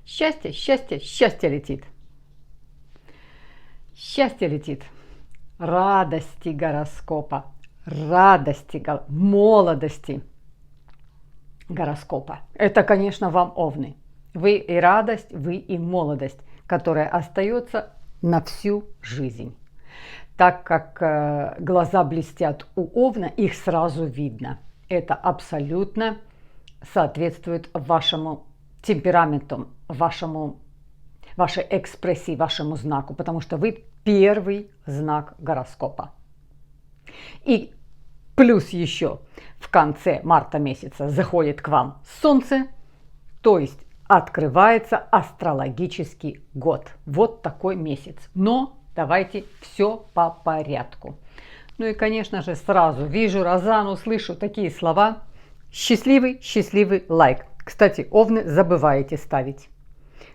Счастье, счастье, счастье летит. Счастье летит. Радости гороскопа, радости, молодости гороскопа. Это, конечно, вам овны. Вы и радость, вы и молодость, которая остается на всю жизнь. Так как глаза блестят у овна, их сразу видно. Это абсолютно соответствует вашему темпераменту, вашей экспрессии, вашему знаку, потому что вы первый знак гороскопа. И плюс еще в конце марта месяца заходит к вам Солнце, то есть открывается астрологический год. Вот такой месяц. Но давайте все по порядку. Ну и, конечно же, сразу вижу Розану, слышу такие слова. Счастливый, счастливый лайк. Кстати, овны забываете ставить.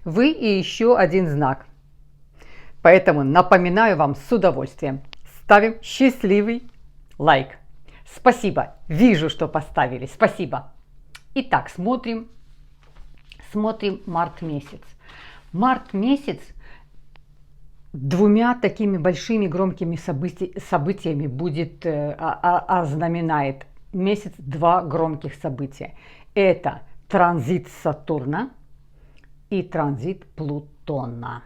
Вы и еще один знак. Поэтому напоминаю вам с удовольствием. Ставим счастливый лайк. Спасибо. Вижу, что поставили. Спасибо. Итак, смотрим март месяц. Март месяц двумя такими большими громкими событиями будет ознаменает месяц два громких события. Это транзит Сатурна и транзит Плутона.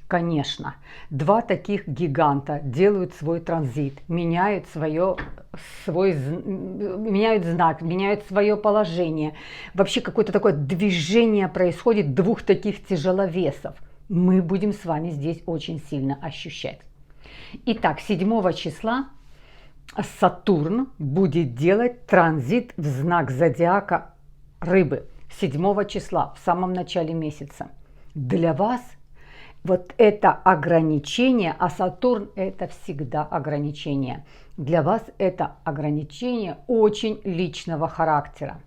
Конечно, два таких гиганта делают свой транзит, меняют знак, меняют свое положение. Вообще какое-то такое движение происходит двух таких тяжеловесов. Мы будем с вами здесь очень сильно ощущать. Итак, 7 числа Сатурн будет делать транзит в знак зодиака Рыбы. 7 числа, в самом начале месяца. Для вас вот это ограничение, а Сатурн это всегда ограничение. Для вас это ограничение очень личного характера,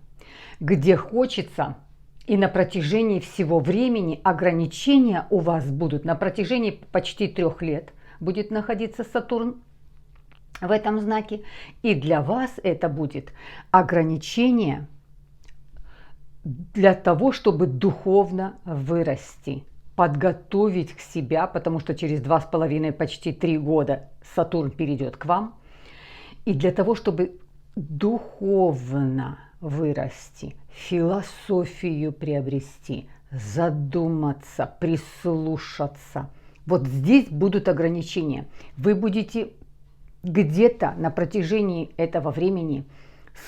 где хочется и на протяжении всего времени ограничения у вас будут, на протяжении почти 3 лет будет находиться Сатурн в этом знаке. И для вас это будет ограничение для того, чтобы духовно вырасти, подготовить к себя, потому что через 2,5, почти 3 года Сатурн перейдет к вам. И для того, чтобы духовно вырасти, философию приобрести, задуматься, прислушаться. Вот здесь будут ограничения. Вы будете где-то на протяжении этого времени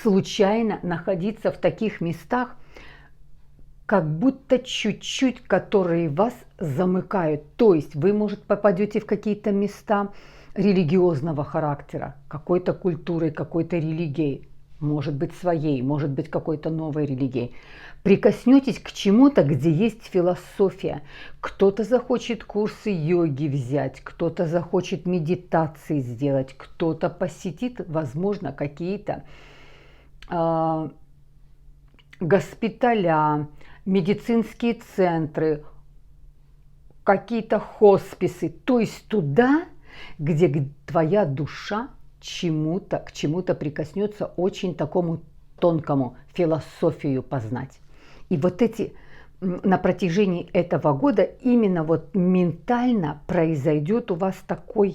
случайно находиться в таких местах, как будто чуть-чуть, которые вас замыкают. То есть вы, может, попадете в какие-то места религиозного характера, какой-то культуры, какой-то религией, может быть своей, может быть какой-то новой религией. Прикоснетесь к чему-то, где есть философия. Кто-то захочет курсы йоги взять, кто-то захочет медитации сделать, кто-то посетит, возможно, какие-то госпиталя, медицинские центры, какие-то хосписы. То есть туда, где твоя душа к чему-то прикоснется очень такому тонкому, философию познать. И вот на протяжении этого года именно вот ментально произойдет у вас такой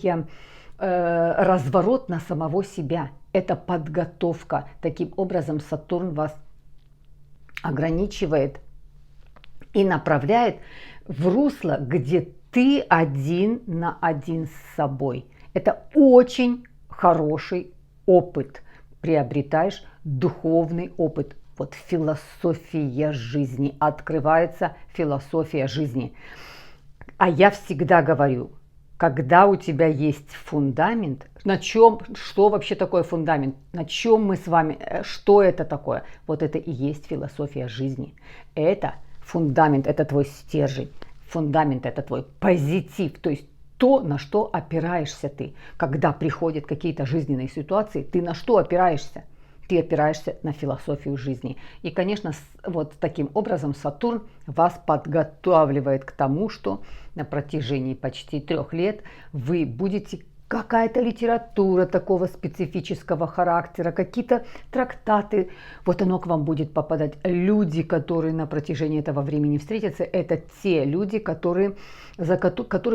разворот на самого себя. Это подготовка. Таким образом Сатурн вас ограничивает и направляет в русло, где ты один на один с собой. Это очень хороший опыт. Приобретаешь духовный опыт. Вот философия жизни. Открывается философия жизни. А я всегда говорю, когда у тебя есть фундамент, что вообще такое фундамент, на чем мы с вами, что это такое? Вот это и есть философия жизни. Это фундамент, это твой стержень, фундамент это твой позитив, то есть то, на что опираешься ты. Когда приходят какие-то жизненные ситуации, ты на что опираешься? Ты опираешься на философию жизни. И, конечно, вот таким образом Сатурн вас подготавливает к тому, что на протяжении почти 3 лет вы будете какая-то литература такого специфического характера, какие-то трактаты, вот оно к вам будет попадать. Люди, которые на протяжении этого времени встретятся, это те люди, которых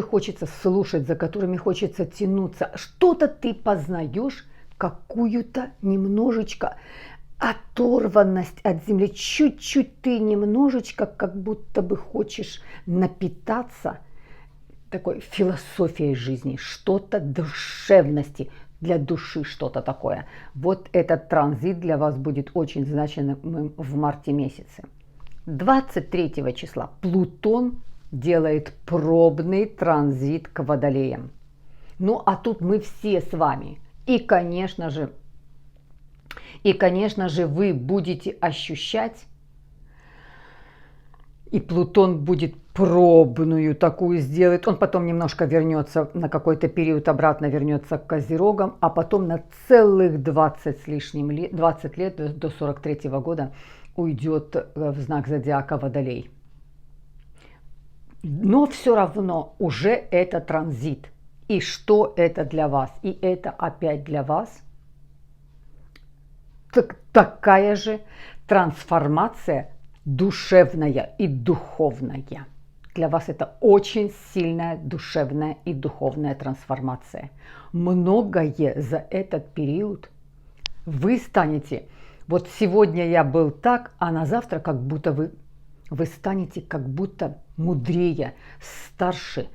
хочется слушать, за которыми хочется тянуться. Что-то ты познаешь, какую-то немножечко оторванность от земли, чуть-чуть ты немножечко как будто бы хочешь напитаться такой философией жизни, что-то душевности, для души что-то такое. Вот этот транзит для вас будет очень значимым в марте месяце. 23 числа Плутон делает пробный транзит к Водолеям. Ну а тут мы все с вами. И, конечно же, вы будете ощущать, и Плутон будет пробную такую сделать. Он потом немножко вернется на какой-то период, обратно вернется к Козерогам, а потом на целых 20 с лишним лет, 20 лет до 43 года уйдет в знак зодиака Водолей. Но все равно уже это транзит. И что это для вас? И это опять для вас такая же трансформация душевная и духовная. Для вас это очень сильная душевная и духовная трансформация. Многое за этот период вы станете, вот сегодня я был так, а на завтра как будто вы станете как будто мудрее, старше,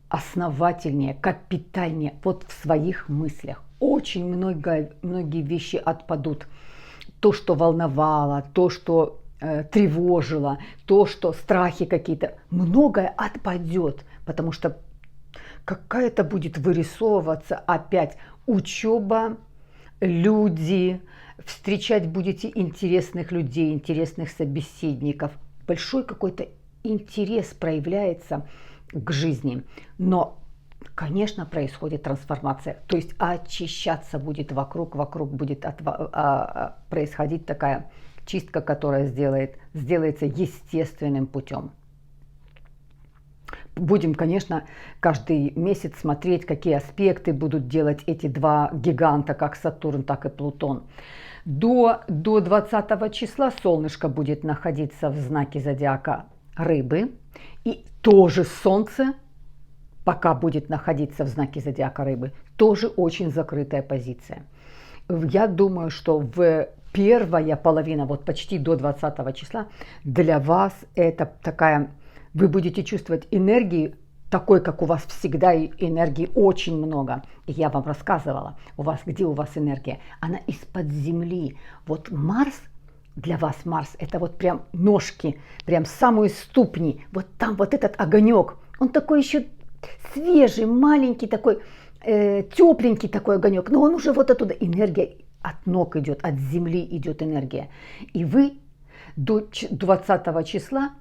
основательнее, капитальнее вот в своих мыслях. Очень многие вещи отпадут. То, что волновало, то, что тревожило, то, что страхи какие-то, многое отпадет, потому что какая-то будет вырисовываться опять учеба, люди, встречать будете интересных людей, интересных собеседников. Большой какой-то интерес проявляется к жизни, но, конечно, происходит трансформация, то есть очищаться будет вокруг будет происходить такая чистка, которая сделается естественным путем. Будем, конечно, каждый месяц смотреть, какие аспекты будут делать эти два гиганта, как Сатурн, так и Плутон. До 20 числа солнышко будет находиться в знаке зодиака Рыбы. И тоже Солнце пока будет находиться в знаке зодиака Рыбы. Тоже очень закрытая позиция. Я думаю, что в первая половина, вот почти до 20 числа, для вас это такая, вы будете чувствовать энергии, такой, как у вас всегда, и энергии очень много. И я вам рассказывала, где у вас энергия? Она из-под земли. Вот Марс, для вас Марс, это вот прям ножки, прям самые ступни. Вот там вот этот огонек, он такой еще свежий, маленький такой, тепленький такой огонек, но он уже вот оттуда, энергия от ног идет, от земли идет энергия. И вы до 20 числа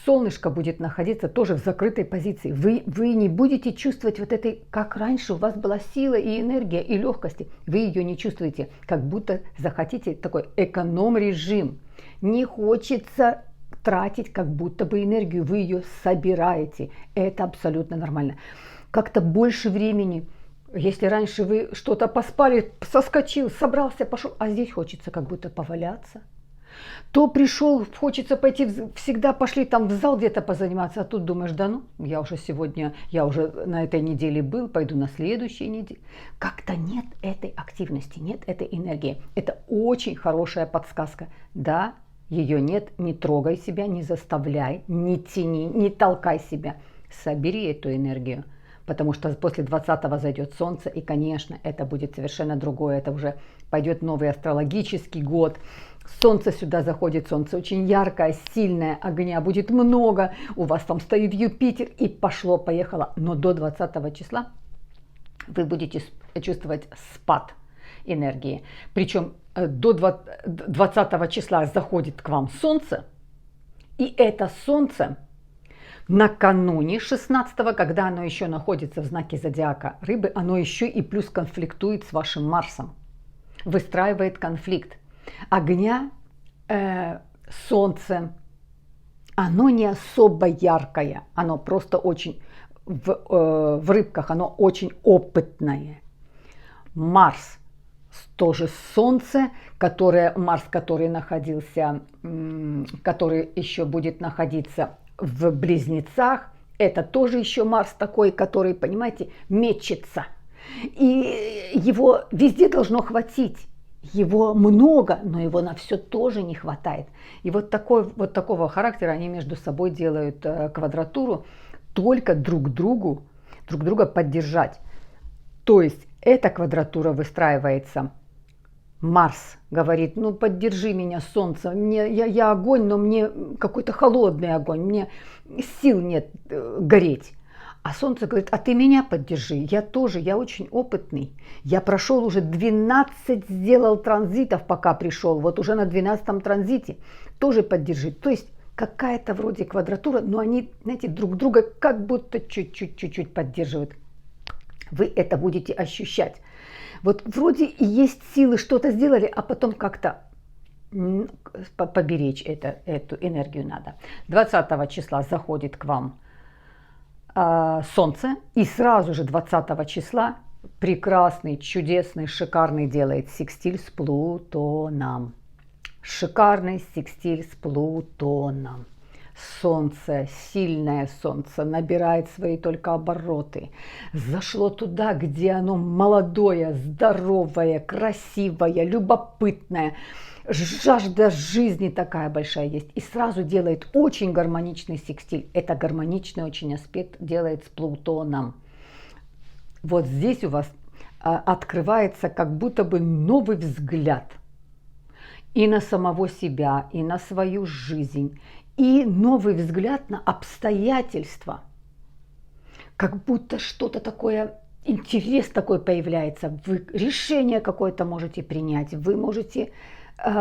солнышко будет находиться тоже в закрытой позиции. Вы не будете чувствовать вот этой, как раньше у вас была сила и энергия и легкости. Вы ее не чувствуете, как будто захотите такой эконом-режим. Не хочется тратить как будто бы энергию, вы ее собираете. Это абсолютно нормально. Как-то больше времени. Если раньше вы что-то поспали, соскочил, собрался, пошел, а здесь хочется как будто поваляться. То пришел, хочется пойти, всегда пошли там в зал где-то позаниматься, а тут думаешь, да ну, я уже на этой неделе был, пойду на следующей неделе. Как-то нет этой активности, нет этой энергии. Это очень хорошая подсказка. Да, ее нет, не трогай себя, не заставляй, не тяни, не толкай себя. Собери эту энергию. Потому что после 20-го зайдет Солнце, и, конечно, это будет совершенно другое. Это уже пойдет новый астрологический год. Солнце сюда заходит, Солнце очень яркое, сильное, огня будет много. У вас там стоит Юпитер, и пошло-поехало. Но до 20 числа вы будете чувствовать спад энергии. Причем до 20 числа заходит к вам Солнце, и это Солнце накануне 16-го, когда оно еще находится в знаке зодиака Рыбы, оно еще и плюс конфликтует с вашим Марсом, выстраивает конфликт. Огня, Солнце, оно не особо яркое, оно просто очень в рыбках, оно очень опытное. Марс тоже Солнце, Марс, который находился, который еще будет находиться в Близнецах, это тоже еще Марс такой, который, понимаете, мечется. И его везде должно хватить. Его много, но его на все тоже не хватает. И вот такого характера они между собой делают квадратуру, только друг друга поддержать. То есть эта квадратура выстраивается. Марс говорит: ну поддержи меня, Солнце, я огонь, но мне какой-то холодный огонь, мне сил нет гореть. А Солнце говорит: а ты меня поддержи, я очень опытный. Я прошел уже 12, сделал транзитов, пока пришел, вот уже на 12-м транзите, тоже поддержи. То есть какая-то вроде квадратура, но они, знаете, друг друга как будто чуть-чуть поддерживают. Вы это будете ощущать. Вот вроде и есть силы, что-то сделали, а потом как-то поберечь эту энергию надо. 20 числа заходит к вам Солнце, и сразу же 20 числа прекрасный, чудесный, шикарный делает секстиль с Плутоном. Шикарный секстиль с Плутоном. Солнце, сильное Солнце, набирает свои только обороты. Зашло туда, где оно молодое, здоровое, красивое, любопытное. Жажда жизни такая большая есть. И сразу делает очень гармоничный секстиль. Это гармоничный очень аспект делает с Плутоном. Вот здесь у вас открывается как будто бы новый взгляд. И на самого себя, и на свою жизнь. И новый взгляд на обстоятельства. Как будто что-то такое, интерес такой появляется. Вы решение какое-то можете принять. Вы можете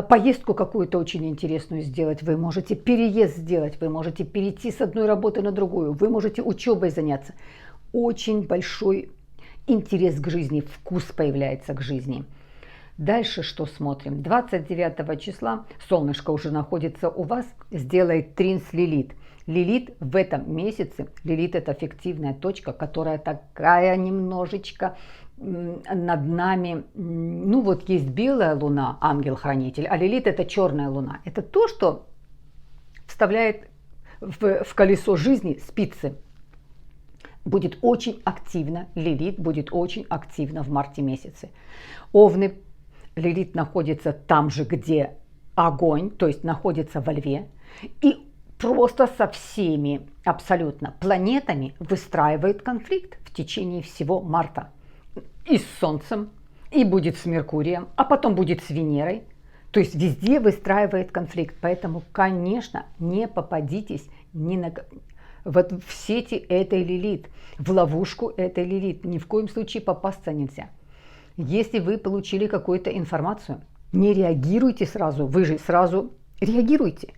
поездку какую-то очень интересную сделать. Вы можете переезд сделать. Вы можете перейти с одной работы на другую. Вы можете учебой заняться. Очень большой интерес к жизни, вкус появляется к жизни. Дальше что смотрим? 29 числа солнышко уже находится у вас, сделает трин с Лилит. Лилит в этом месяце, Лилит это фиктивная точка, которая такая немножечко над нами, ну вот есть белая луна, ангел-хранитель, а Лилит это черная луна. Это то, что вставляет в колесо жизни спицы. Будет очень активно, Лилит будет очень активно в марте месяце. Овны, Лилит находится там же, где огонь, то есть находится во Льве, и просто со всеми абсолютно планетами выстраивает конфликт в течение всего марта. И с Солнцем, и будет с Меркурием, а потом будет с Венерой. То есть везде выстраивает конфликт. Поэтому, конечно, не попадитесь в сети этой Лилит, в ловушку этой Лилит. Ни в коем случае попасться нельзя. Если вы получили какую-то информацию, не реагируйте сразу, вы же сразу реагируйте.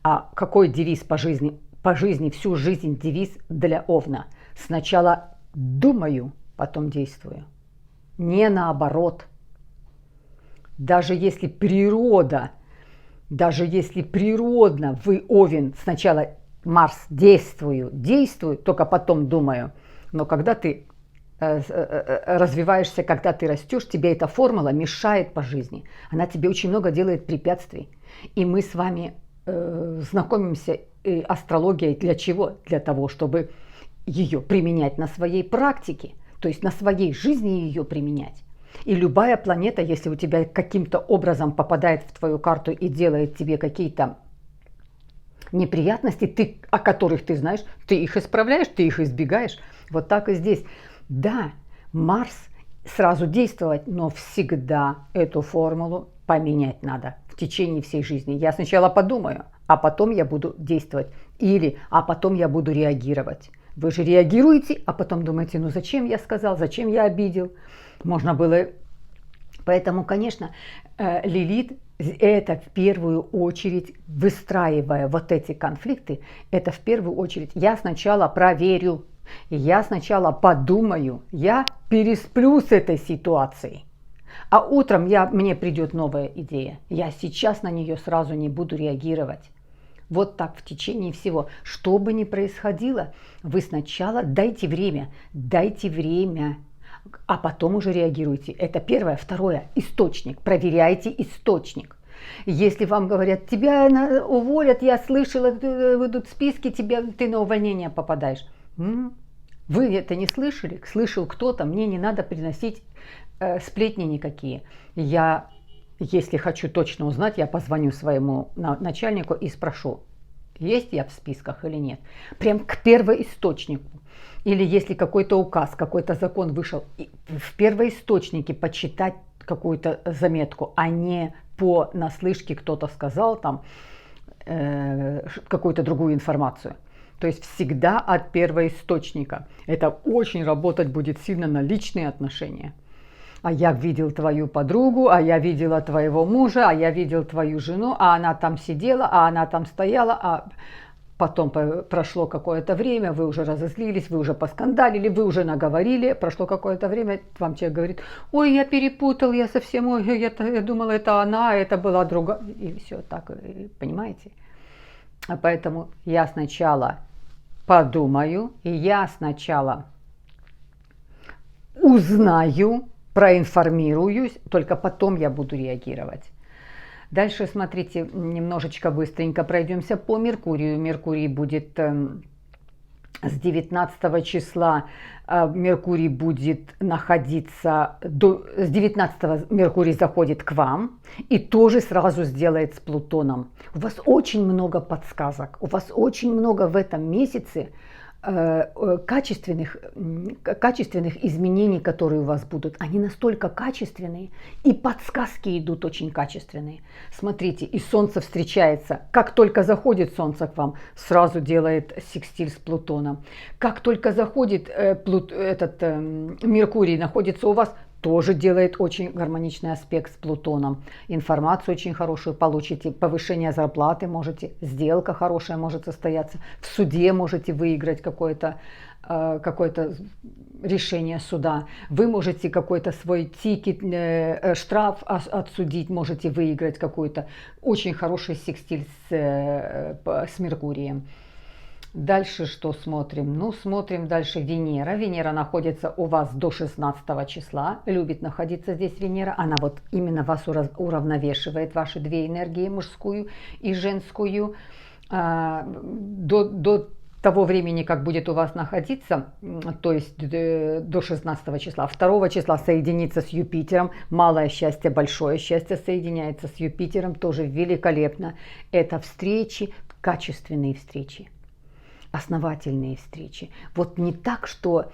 А какой девиз по жизни? По жизни, всю жизнь девиз для Овна. Сначала думаю, потом действую. Не наоборот. Даже если природно вы, Овен, сначала Марс, действую, только потом думаю. Но когда ты развиваешься, когда ты растешь, тебе эта формула мешает по жизни. Она тебе очень много делает препятствий. И мы с вами знакомимся астрологией для чего? Для того, чтобы ее применять на своей практике, то есть на своей жизни ее применять. И любая планета, если у тебя каким-то образом попадает в твою карту и делает тебе какие-то неприятности, о которых ты знаешь, ты их исправляешь, ты их избегаешь. Вот так и здесь. Да, Марс сразу действовать, но всегда эту формулу поменять надо в течение всей жизни. Я сначала подумаю, а потом я буду действовать. А потом я буду реагировать. Вы же реагируете, а потом думаете: ну зачем я сказал, зачем я обидел. Можно было... Поэтому, конечно, Лилит это в первую очередь, выстраивая вот эти конфликты, это в первую очередь я сначала проверю. Я сначала подумаю, я пересплю с этой ситуацией, а утром мне придет новая идея. Я сейчас на нее сразу не буду реагировать. Вот так в течение всего. Что бы ни происходило, вы сначала дайте время, а потом уже реагируйте. Это первое. Второе, источник. Проверяйте источник. Если вам говорят, тебя уволят, я слышала, выйдут списки, ты на увольнение попадаешь. Вы это не слышали? Слышал кто-то, мне не надо приносить сплетни никакие. Если хочу точно узнать, я позвоню своему начальнику и спрошу, есть я в списках или нет. Прям к первоисточнику. Или если какой-то указ, какой-то закон вышел, в первоисточнике почитать какую-то заметку, а не по наслышке кто-то сказал там какую-то другую информацию. То есть всегда от первоисточника. Это очень работать будет сильно на личные отношения. А я видел твою подругу, а я видела твоего мужа, а я видел твою жену, а она там сидела, а она там стояла, а потом прошло какое-то время, вы уже разозлились, вы уже поскандалили, вы уже наговорили, прошло какое-то время, вам человек говорит, ой, я перепутал, я совсем, ой, я думала, это она, а это была другая, и все так, понимаете? А поэтому я сначала подумаю, и я сначала узнаю, проинформируюсь, только потом я буду реагировать. Дальше, смотрите, немножечко быстренько пройдемся по Меркурию. Меркурий будет с 19 числа, Меркурий будет находиться, с 19 Меркурий заходит к вам и тоже сразу сделает с Плутоном. У вас очень много подсказок, у вас очень много в этом месяце качественных изменений, которые у вас будут. Они настолько качественные, и подсказки идут очень качественные. Смотрите, и Солнце встречается. Как только заходит Солнце к вам, сразу делает секстиль с Плутоном. Как только заходит Меркурий, находится у вас, тоже делает очень гармоничный аспект с Плутоном. Информацию очень хорошую получите, повышение зарплаты можете, сделка хорошая может состояться, в суде можете выиграть какое-то решение суда, вы можете какой-то свой тикет, штраф отсудить, можете выиграть какой-то. Очень хороший секстиль с Меркурием. Дальше что смотрим? Ну, смотрим дальше Венера. Венера находится у вас до 16 числа. Любит находиться здесь Венера. Она вот именно вас уравновешивает, ваши две энергии, мужскую и женскую. До того времени, как будет у вас находиться, то есть до 16 числа. 2 числа соединится с Юпитером. Малое счастье, большое счастье соединяется с Юпитером. Тоже великолепно. Это встречи, качественные встречи. Основательные встречи. Вот не так, что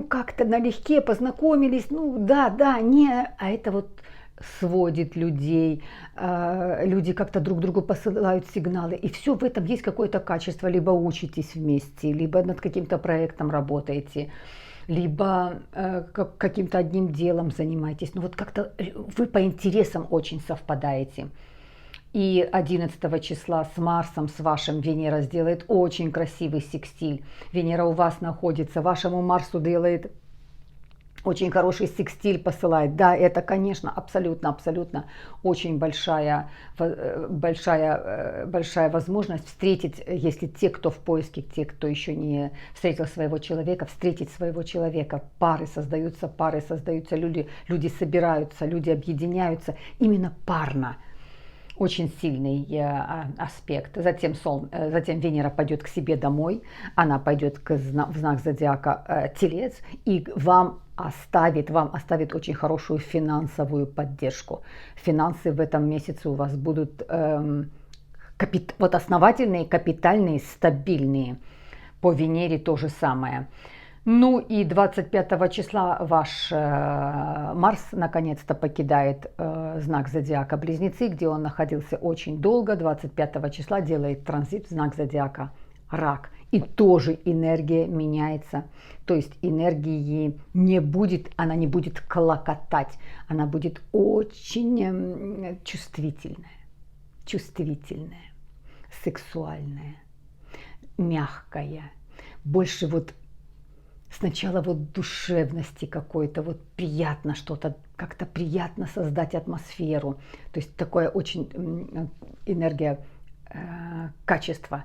как-то налегке познакомились, не, а это вот сводит людей, люди как-то друг другу посылают сигналы, и все в этом есть какое-то качество, либо учитесь вместе, либо над каким-то проектом работаете, либо каким-то одним делом занимаетесь, вот как-то вы по интересам очень совпадаете. И 11 числа с Марсом, с вашим, Венера сделает очень красивый секстиль. Венера у вас находится, вашему Марсу делает очень хороший секстиль, посылает. Да, это, конечно, абсолютно очень большая возможность встретить, если те, кто в поиске, те, кто еще не встретил своего человека, встретить своего человека. Пары создаются, люди собираются, люди объединяются именно парно. Очень сильный аспект. Затем Венера пойдет к себе домой, она пойдет в знак зодиака Телец и вам оставит очень хорошую финансовую поддержку. Финансы в этом месяце у вас будут основательные, капитальные, стабильные. По Венере то же самое. Ну и 25 числа ваш Марс наконец-то покидает знак зодиака Близнецы, где он находился очень долго. 25 числа делает транзит в знак зодиака Рак. И тоже энергия меняется. То есть энергии она не будет клокотать, она будет очень чувствительная, сексуальная, мягкая. Больше сначала душевности какой-то, приятно что-то, как-то приятно создать атмосферу. То есть такая очень энергия качество,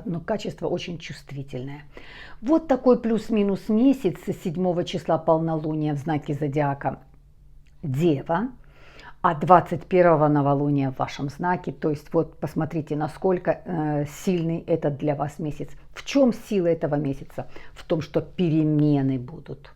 но качество очень чувствительное. Вот такой плюс-минус месяц с 7 числа полнолуния в знаке зодиака Дева, а 21 новолуния в вашем знаке. То есть вот посмотрите, насколько сильный этот для вас месяц. В чем сила этого месяца? В том, что перемены будут.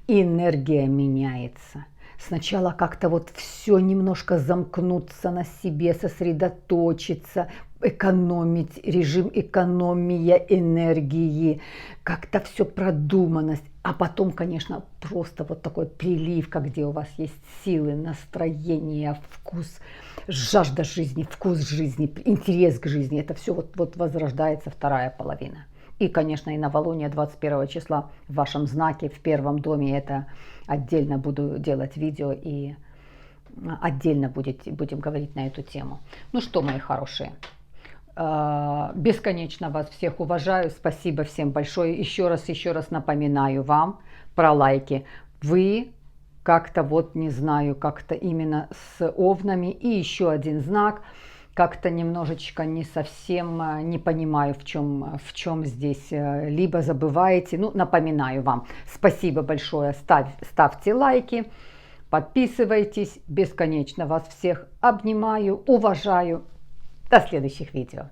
Энергия меняется. Сначала как-то вот все немножко замкнуться на себе, сосредоточиться, экономить, режим экономия энергии, как-то все продуманность. А потом, конечно, просто вот такой прилив, где у вас есть силы, настроение, вкус, жажда жизни, вкус жизни, интерес к жизни. Это все вот возрождается вторая половина. И, конечно, и новолуние 21 числа в вашем знаке, в первом доме. Это отдельно буду делать видео и отдельно будем говорить на эту тему. Ну что, мои хорошие, бесконечно вас всех уважаю. Спасибо всем большое. Еще раз напоминаю вам про лайки. Вы как-то вот не знаю, как-то именно с овнами. И еще один знак. Как-то немножечко не совсем не понимаю, в чем здесь. Либо забываете. Ну, напоминаю вам. Спасибо большое. Ставьте лайки. Подписывайтесь. Бесконечно вас всех обнимаю, уважаю. До следующих видео.